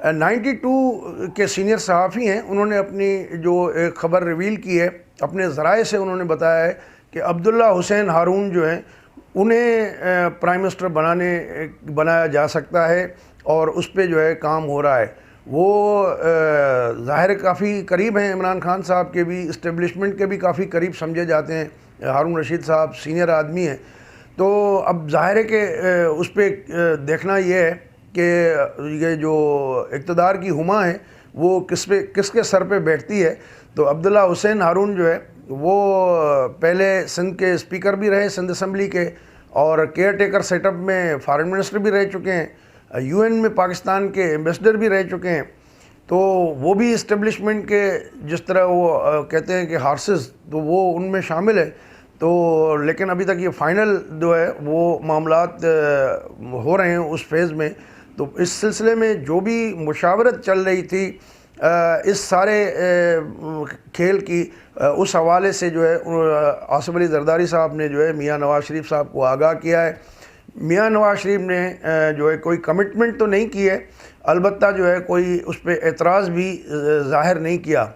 92 کے سینئر صحافی ہیں، انہوں نے اپنی جو ایک خبر ریویل کی ہے اپنے ذرائع سے، انہوں نے بتایا ہے کہ عبداللہ حسین ہارون جو ہیں انہیں پرائم منسٹر بنایا جا سکتا ہے، اور اس پہ جو ہے کام ہو رہا ہے۔ وہ ظاہر کافی قریب ہیں عمران خان صاحب کے بھی، اسٹیبلشمنٹ کے بھی کافی قریب سمجھے جاتے ہیں، ہارون رشید صاحب سینئر آدمی ہیں۔ تو اب ظاہر ہے کہ اس پہ دیکھنا یہ ہے کہ یہ جو اقتدار کی ہما ہے وہ کس کے سر پہ بیٹھتی ہے۔ تو عبداللہ حسین ہارون جو ہے وہ پہلے سندھ کے اسپیکر بھی رہے، سندھ اسمبلی کے، اور کیئر ٹیکر سیٹ اپ میں فارن منسٹر بھی رہ چکے ہیں، UN میں پاکستان کے ایمبیسڈر بھی رہ چکے ہیں۔ تو وہ بھی اسٹیبلشمنٹ کے جس طرح وہ کہتے ہیں کہ ہارسز، تو وہ ان میں شامل ہے۔ تو لیکن ابھی تک یہ فائنل جو ہے وہ معاملات ہو رہے ہیں اس فیز میں۔ تو اس سلسلے میں جو بھی مشاورت چل رہی تھی اس سارے کھیل کی، اس حوالے سے جو ہے آصف علی زرداری صاحب نے جو ہے میاں نواز شریف صاحب کو آگاہ کیا ہے۔ میاں نواز شریف نے جو ہے کوئی کمٹمنٹ تو نہیں کی ہے، البتہ جو ہے کوئی اس پہ اعتراض بھی ظاہر نہیں کیا۔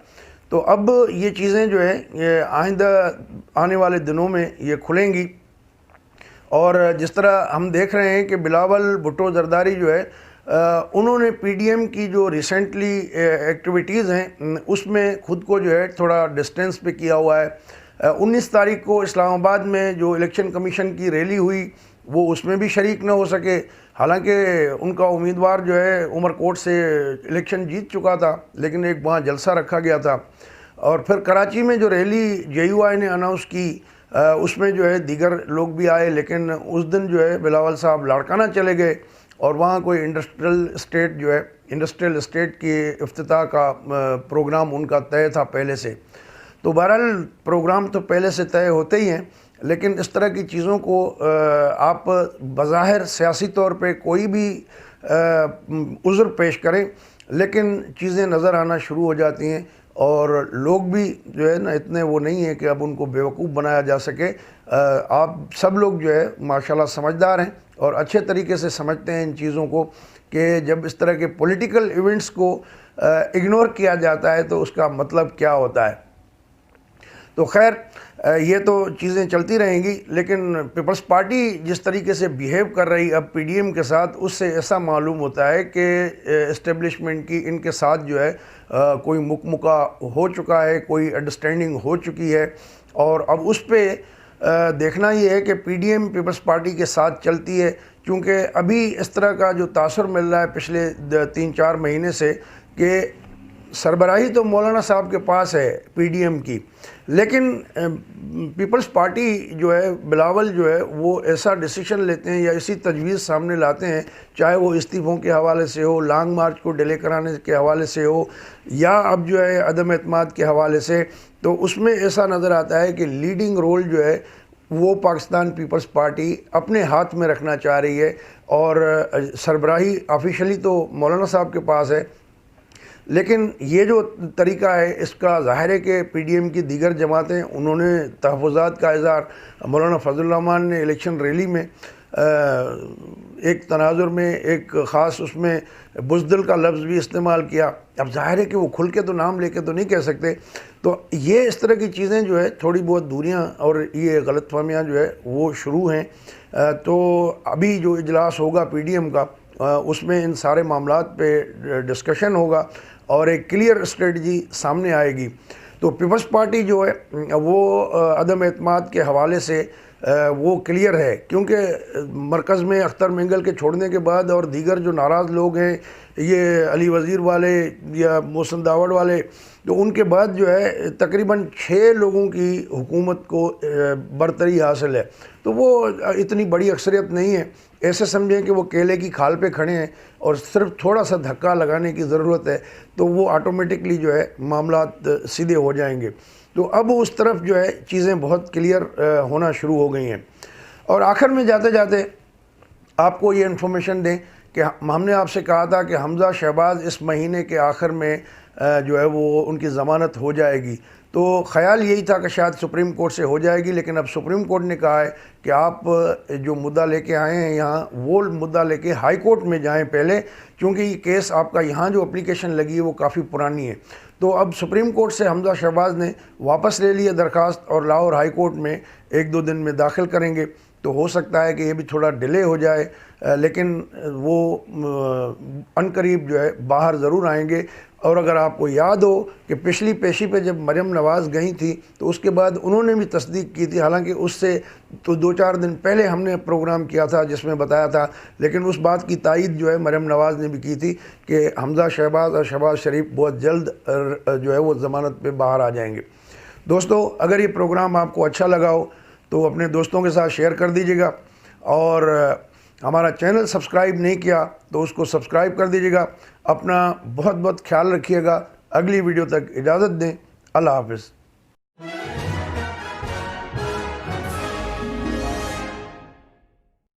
تو اب یہ چیزیں جو ہے یہ آئندہ آنے والے دنوں میں یہ کھلیں گی، اور جس طرح ہم دیکھ رہے ہیں کہ بلاول بھٹو زرداری جو ہے انہوں نے PDM کی جو ریسنٹلی ایکٹیویٹیز ہیں اس میں خود کو جو ہے تھوڑا ڈسٹینس پہ کیا ہوا ہے۔ 19 تاریخ کو اسلام آباد میں جو الیکشن کمیشن کی ریلی ہوئی وہ اس میں بھی شریک نہ ہو سکے، حالانکہ ان کا امیدوار جو ہے عمر کوٹ سے الیکشن جیت چکا تھا، لیکن ایک وہاں جلسہ رکھا گیا تھا۔ اور پھر کراچی میں جو ریلی JUI نے اناؤنس کی اس میں جو ہے دیگر لوگ بھی آئے، لیکن اس دن جو ہے بلاول صاحب لاڑکانہ چلے گئے، اور وہاں کوئی انڈسٹریل اسٹیٹ کی افتتاح کا پروگرام ان کا طے تھا پہلے سے۔ تو بہرحال پروگرام تو پہلے سے طے ہوتے ہی ہیں، لیکن اس طرح کی چیزوں کو آپ بظاہر سیاسی طور پہ کوئی بھی عذر پیش کریں، لیکن چیزیں نظر آنا شروع ہو جاتی ہیں، اور لوگ بھی جو ہے نا اتنے وہ نہیں ہیں کہ اب ان کو بیوقوف بنایا جا سکے۔ آپ سب لوگ جو ہے ماشاءاللہ سمجھدار ہیں اور اچھے طریقے سے سمجھتے ہیں ان چیزوں کو، کہ جب اس طرح کے پولیٹیکل ایونٹس کو اگنور کیا جاتا ہے تو اس کا مطلب کیا ہوتا ہے۔ تو خیر یہ تو چیزیں چلتی رہیں گی، لیکن پیپلز پارٹی جس طریقے سے بیہیو کر رہی اب PDM کے ساتھ، اس سے ایسا معلوم ہوتا ہے کہ اسٹیبلشمنٹ کی ان کے ساتھ جو ہے کوئی مکمکہ ہو چکا ہے، کوئی انڈرسٹینڈنگ ہو چکی ہے، اور اب اس پہ دیکھنا یہ ہے کہ PDM پیپلز پارٹی کے ساتھ چلتی ہے، کیونکہ ابھی اس طرح کا جو تاثر مل رہا ہے پچھلے 3-4 مہینے سے کہ سربراہی تو مولانا صاحب کے پاس ہے PDM کی، لیکن پیپلز پارٹی جو ہے بلاول جو ہے وہ ایسا ڈیسیشن لیتے ہیں یا اسی تجویز سامنے لاتے ہیں، چاہے وہ استعفوں کے حوالے سے ہو، لانگ مارچ کو ڈیلے کرانے کے حوالے سے ہو، یا اب جو ہے عدم اعتماد کے حوالے سے، تو اس میں ایسا نظر آتا ہے کہ لیڈنگ رول جو ہے وہ پاکستان پیپلز پارٹی اپنے ہاتھ میں رکھنا چاہ رہی ہے، اور سربراہی آفیشلی تو مولانا صاحب کے پاس ہے، لیکن یہ جو طریقہ ہے اس کا ظاہر ہے کہ PDM کی دیگر جماعتیں انہوں نے تحفظات کا اظہار، مولانا فضل الرحمان نے الیکشن ریلی میں ایک تناظر میں ایک خاص اس میں بزدل کا لفظ بھی استعمال کیا۔ اب ظاہر ہے کہ وہ کھل کے تو نام لے کے تو نہیں کہہ سکتے، تو یہ اس طرح کی چیزیں جو ہے تھوڑی بہت دوریاں اور یہ غلط فہمیاں جو ہے وہ شروع ہیں۔ تو ابھی جو اجلاس ہوگا PDM کا اس میں ان سارے معاملات پہ ڈسکشن ہوگا اور ایک کلیئر اسٹریٹجی سامنے آئے گی۔ تو پیپلز پارٹی جو ہے وہ عدم اعتماد کے حوالے سے وہ کلیئر ہے، کیونکہ مرکز میں اختر مینگل کے چھوڑنے کے بعد اور دیگر جو ناراض لوگ ہیں، یہ علی وزیر والے یا محسن داوڑ والے، تو ان کے بعد جو ہے تقریباً 6 لوگوں کی حکومت کو برتری حاصل ہے، تو وہ اتنی بڑی اکثریت نہیں ہے۔ ایسے سمجھیں کہ وہ کیلے کی کھال پہ کھڑے ہیں اور صرف تھوڑا سا دھکا لگانے کی ضرورت ہے، تو وہ آٹومیٹکلی جو ہے معاملات سیدھے ہو جائیں گے۔ تو اب اس طرف جو ہے چیزیں بہت کلیئر ہونا شروع ہو گئی ہیں۔ اور آخر میں جاتے جاتے آپ کو یہ انفارمیشن دیں کہ ہم نے آپ سے کہا تھا کہ حمزہ شہباز اس مہینے کے آخر میں جو ہے وہ ان کی ضمانت ہو جائے گی، تو خیال یہی تھا کہ شاید سپریم کورٹ سے ہو جائے گی، لیکن اب سپریم کورٹ نے کہا ہے کہ آپ جو مدعا لے کے آئے ہیں یہاں وہ مدعا لے کے ہائی کورٹ میں جائیں پہلے، کیونکہ یہ کیس آپ کا یہاں جو اپلیکیشن لگی ہے وہ کافی پرانی ہے۔ تو اب سپریم کورٹ سے حمزہ شہباز نے واپس لے لی ہے درخواست، اور لاہور ہائی کورٹ میں 1-2 دن میں داخل کریں گے، تو ہو سکتا ہے کہ یہ بھی تھوڑا ڈیلے ہو جائے، لیکن وہ عنقریب جو ہے باہر ضرور آئیں گے۔ اور اگر آپ کو یاد ہو کہ پچھلی پیشی پہ جب مریم نواز گئی تھی تو اس کے بعد انہوں نے بھی تصدیق کی تھی، حالانکہ اس سے تو 2-4 دن پہلے ہم نے پروگرام کیا تھا جس میں بتایا تھا، لیکن اس بات کی تائید جو ہے مریم نواز نے بھی کی تھی کہ حمزہ شہباز اور شہباز شریف بہت جلد جو ہے وہ ضمانت پہ باہر آ جائیں گے۔ دوستو، اگر یہ پروگرام آپ کو اچھا لگا ہو تو اپنے دوستوں کے ساتھ شیئر کر دیجیے گا، اور ہمارا چینل سبسکرائب نہیں کیا تو اس کو سبسکرائب کر دیجیے گا۔ اپنا بہت بہت خیال رکھیے گا، اگلی ویڈیو تک اجازت دیں، اللہ حافظ۔